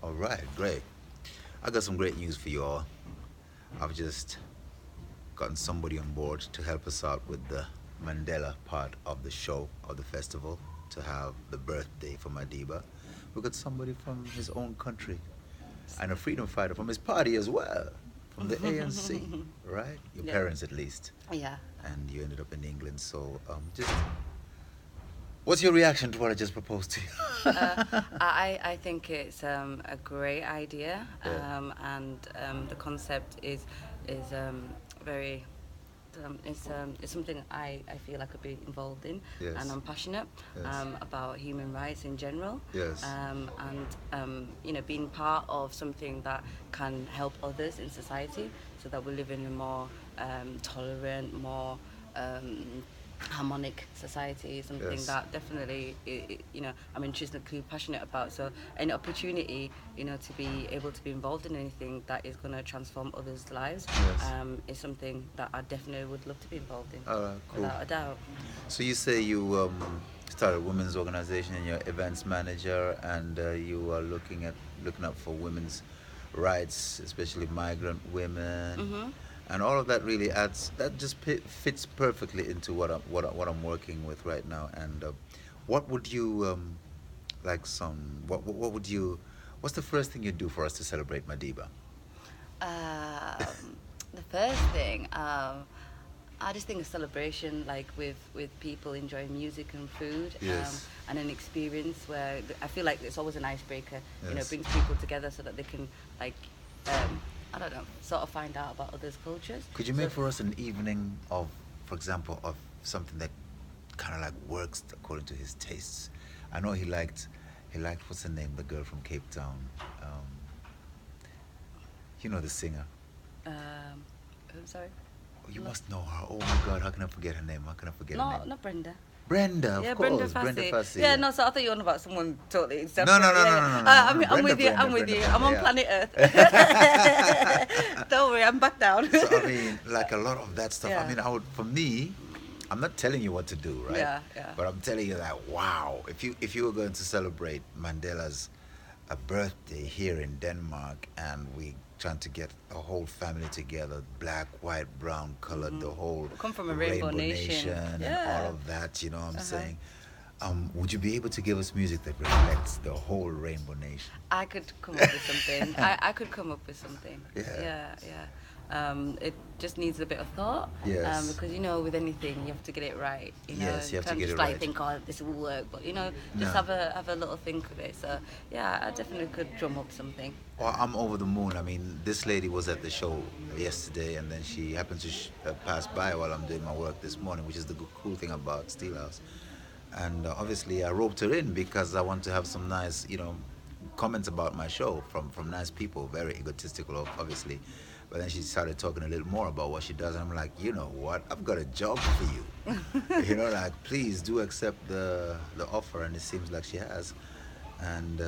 All right, great. I got some great news for you all. I've just gotten somebody on board to help us out with the Mandela part of the show, of the festival, to have the birthday for Madiba. We got somebody from his own country and a freedom fighter from his party as well, from the ANC, right? Your Yeah. parents at least. Yeah. And you ended up in England. So, just what's your reaction to what I just proposed to you? Uh, I think it's a great idea, Yeah. and the concept is very. It's something I feel I could be involved in, and Yes. I'm passionate Yes. about human rights in general, Yes. and being part of something that can help others in society, so that we live in a more tolerant, more harmonic society is something Yes. that definitely I'm intrinsically passionate about. So any opportunity to be able to be involved in anything that is going to transform others' lives Yes. is something that I definitely would love to be involved in, All right, cool. without a doubt. So you say you started a women's organization and you're events manager, and you are looking up for women's rights, especially migrant women, Mm-hmm. and all of that really adds. That just fits perfectly into what I'm working with right now. And what would you like? What would you? What's the first thing you do for us to celebrate Madiba? The first thing, I just think a celebration, like with people enjoying music and food, Yes. and an experience where I feel like it's always an icebreaker. Yes. Brings people together so that they can, like, I don't know, sort of find out about others' cultures. Could you So, make for us an evening of, for example, of something that kind of like works according to his tastes? I know he liked what's her name, the girl from Cape Town. Um, you know the singer. I'm sorry. Oh, you No. must know her. Oh my God, how can I forget her name? How can I forget her No, name? not Brenda. Brenda, of Yeah, course, Brenda Fassie. Fassie. Yeah, no, so I thought you were on about someone totally separate. No, no, no, Yeah, no, yeah. no, no, no, I'm, no. I'm with you. Brenda, I'm with Brenda, you. I'm on yeah. planet Earth. Don't worry, I'm back down. So I mean, like a lot of that stuff. I Yeah. mean, for me, I'm not telling you what to do, right? Yeah, yeah. But I'm telling you that wow, if you were going to celebrate Mandela's a birthday here in Denmark, and we trying to get a whole family together, black, white, brown, colored, the whole We come from a rainbow nation. and Yeah. all of that. You know what I'm Uh-huh. saying? Would you be able to give us music that reflects the whole rainbow nation? I could come up with something. I could come up with something. Yeah. Yeah, yeah. It just needs a bit of thought. Yes. Because with anything you have to get it right. Yes, you have to can't get just it like right. think, oh, this will work. But No. just have a little think of it. So yeah, I definitely could drum up something. Well, I'm over the moon. I mean, this lady was at the show yesterday, and then she happened to pass by while I'm doing my work this morning, which is the cool thing about Steelhouse. And obviously, I roped her in because I want to have some nice, comments about my show from nice people, very egotistical, obviously. But then she started talking a little more about what she does, and I'm like, you know what? I've got a job for you. Like, please do accept the offer, and it seems like she has. And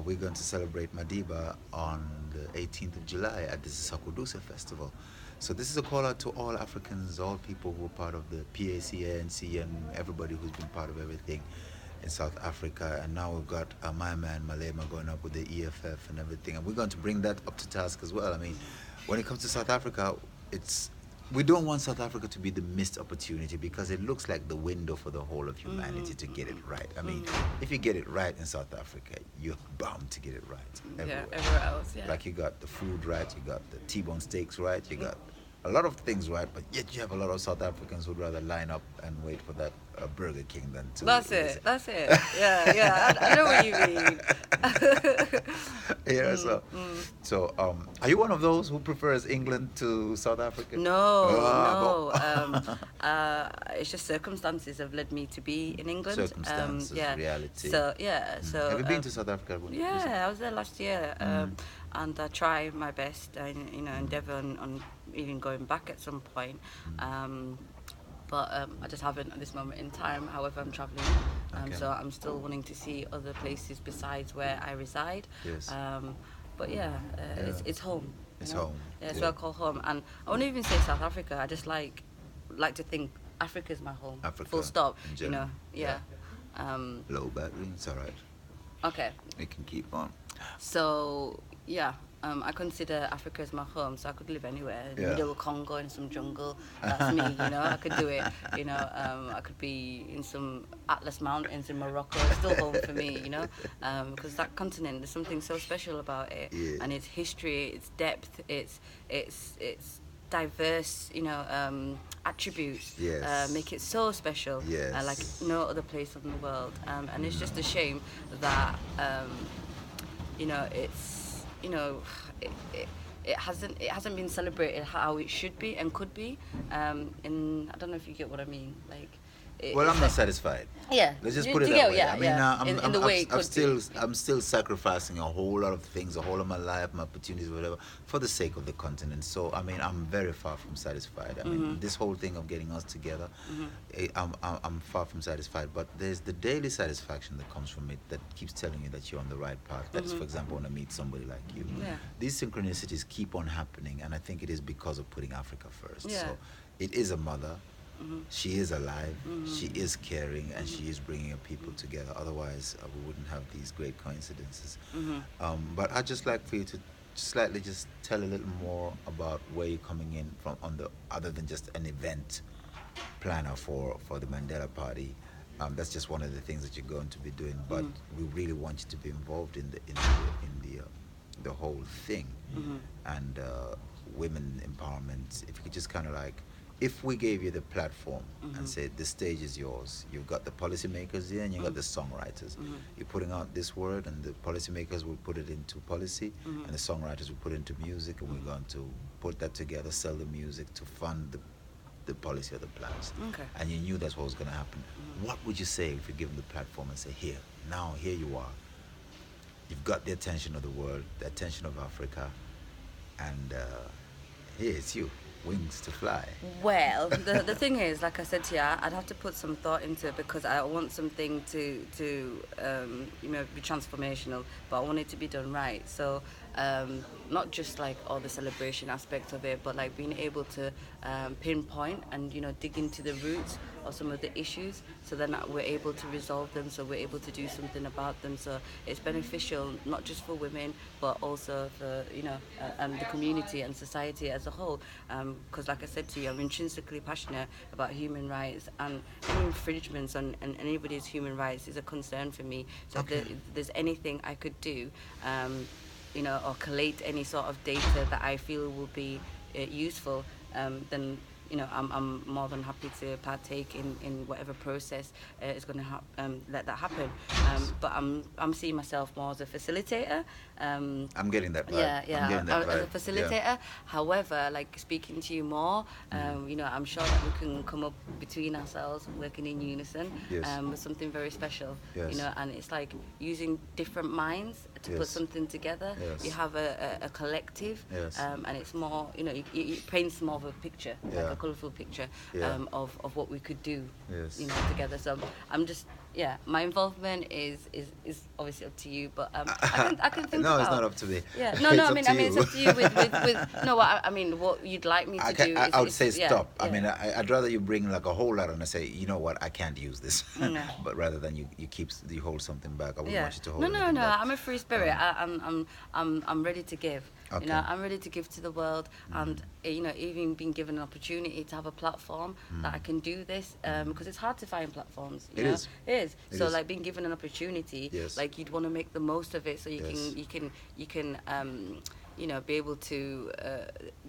we're going to celebrate Madiba on the 18th of July at the Sakuduse Festival. So this is a call out to all Africans, all people who are part of the PAC, ANC, and everybody who's been part of everything in South Africa. And now we've got my man Malema going up with the EFF and everything. And we're going to bring that up to task as well. I mean, when it comes to South Africa, we don't want South Africa to be the missed opportunity, because it looks like the window for the whole of humanity to get it right. I mean, if you get it right in South Africa, you're bound to get it right everywhere. Yeah, everywhere else. Yeah. Like, you got the food right, you got the T-bone steaks right, you got a lot of things right, but yet you have a lot of South Africans who'd rather line up and wait for that Burger King than to. That's it. That's it. Yeah, yeah. I know what you mean. So are you one of those who prefers England to South Africa? No, no. But- It's just circumstances have led me to be in England. Circumstances, Yeah. reality. So yeah. So have you been to South Africa? Yeah, I was there last year, and I try my best, and endeavour on even going back at some point. But I just haven't at this moment in time. However, I'm travelling, Okay. so I'm still wanting to see other places besides where I reside. Yes. But yeah, it's home. you It's know? home, Yeah, it's yeah. what I call home, and I won't even say South Africa. I just like to think Africa's my home. Africa, Full stop. in general, Yeah. Low battery, it's all right. Okay. We can keep on. So yeah, I consider Africa as my home, so I could live anywhere in the Yeah. middle of Congo in some jungle. That's me, you know. I could do it. You know, I could be in some Atlas Mountains in Morocco. It's still home for me, you know, because that continent, there's something so special about it, Yeah. and its history, its depth, its diverse, you know, attributes Yes. make it so special, like Yes. no other place in the world. And it's just a shame that. You know, it's you know, it hasn't been celebrated how it should be and could be. And I don't know if you get what I mean. Like, Well, it's I'm not like, satisfied. yeah, Let's just do put it you that get, way. yeah, I mean, yeah, in the way it could be. I'm still sacrificing a whole lot of things, a whole of my life, my opportunities, whatever, for the sake of the continent. So, I mean, I'm very far from satisfied. I mean, this whole thing of getting us together, I'm far from satisfied. But there's the daily satisfaction that comes from it that keeps telling you that you're on the right path. That's, for example, when I meet somebody like you. Yeah. These synchronicities keep on happening, and I think it is because of putting Africa first. Yeah. So, it is a mother. She is alive, she is caring, and she is bringing her people together. Otherwise, we wouldn't have these great coincidences. But I'd just like for you to slightly just tell a little more about where you're coming in from, on the other than just an event planner for the Mandela Party. That's just one of the things that you're going to be doing. But we really want you to be involved in the whole thing, and women empowerment. If you could just kind of like, if we gave you the platform and said the stage is yours, you've got the policymakers here and you've got the songwriters. You're putting out this word, and the policymakers will put it into policy, and the songwriters will put it into music, and we're going to put that together, sell the music to fund the policy of the plans. Okay. And you knew that's what was going to happen. What would you say if you give them the platform and say, here, now, here you are. You've got the attention of the world, the attention of Africa, and here it's you, wings to fly. Well, the thing is, like I said to you, I'd have to put some thought into it because I want something to be transformational, but I want it to be done right. So not just like all the celebration aspect of it, but like being able to pinpoint and dig into the roots of some of the issues, so then we're able to resolve them, so we're able to do something about them. So it's beneficial not just for women, but also for the community and society as a whole. Because like I said to you, I'm intrinsically passionate about human rights, and any infringements on anybody's human rights is a concern for me. So Okay. if there's anything I could do, or collate any sort of data that I feel will be useful, then I'm more than happy to partake in whatever process is going to let that happen. But I'm seeing myself more as a facilitator. I'm getting that vibe. Yeah. I'm getting that As a vibe. facilitator. Yeah. However, like speaking to you more, I'm sure that we can come up between ourselves, working in unison, Yes. with something very special. Yes. And it's like using different minds to put Yes. something together. Yes. You have a collective, Yes. and it's more, it paints more of a picture, Yeah. like a colourful picture, Yeah. of what we could do, Yes. together. So I'm just, my involvement is obviously up to you, but I can think No, about. it's not up to me. Yeah, It's no, up I mean, to it's you. up to you with no, I mean, what you'd like me to do. I would say yeah, stop. I yeah. mean, I'd rather you bring like a whole lot and I say, you know what, I can't use this. Yeah. But rather than you hold something back. I wouldn't want you to hold No. anything back. I'm a free spirit. I'm ready to give. Okay. I'm ready to give to the world, and even being given an opportunity to have a platform that I can do this, because it's hard to find platforms. It is. It is. It So is. like being given an opportunity, Yes. like you'd want to make the most of it, so you Yes. can be able to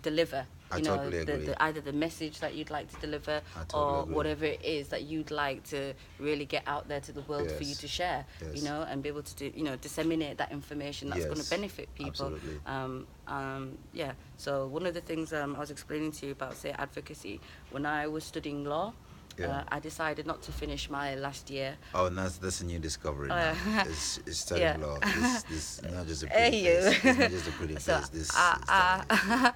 deliver. I totally agree. Either the message that you'd like to deliver, I totally or agree. whatever it is that you'd like to really get out there to the world for you Yes. to share. Yes. And be able to disseminate that information that's going Yes. to benefit people. Absolutely. So one of the things I was explaining to you about, say, advocacy, when I was studying law, Yeah. I decided not to finish my last year. Oh, and that's a new discovery Oh, now. yeah. It's studying Yeah. law. This not just a Hey, pretty you. face. It's not just a pretty So, face. This is a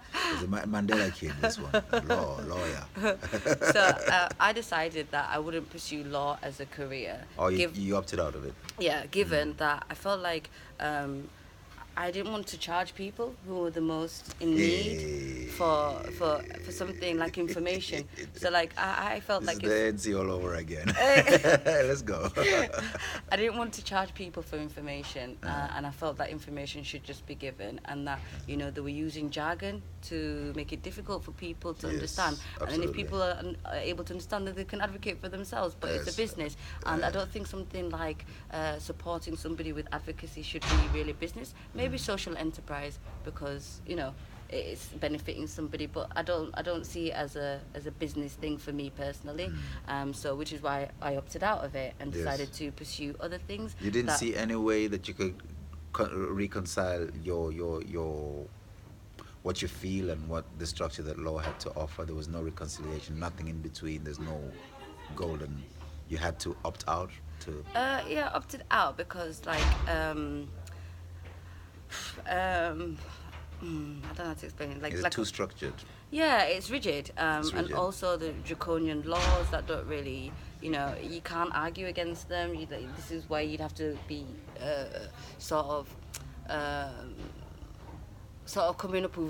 Mandela kid, this one. Lawyer. So I decided that I wouldn't pursue law as a career. Oh, you opted out of it. Yeah, given that I felt like I didn't want to charge people who were the most in need for something like information. So like I felt This is like the it's NC all over again. Let's go. I didn't want to charge people for information, and I felt that information should just be given, and that they were using jargon to make it difficult for people to Yes, understand. And then if absolutely. people are able to understand, then they can advocate for themselves. But it's a Yes. business, and I don't think something like supporting somebody with advocacy should be really business. Maybe social enterprise, because it's benefiting somebody, but I don't see it as a business thing for me personally. So which is why I opted out of it and Yes. decided to pursue other things. You didn't that- see any way that you could reconcile your what you feel and what the structure that law had to offer. There was no reconciliation, nothing in between. There's no golden. You had to opt out to. Yeah, opted out because like I don't know how to explain it. Is it Like too structured? yeah, it's rigid, It's and rigid. also the draconian laws that don't really, you can't argue against them. This is why you'd have to be sort of coming up with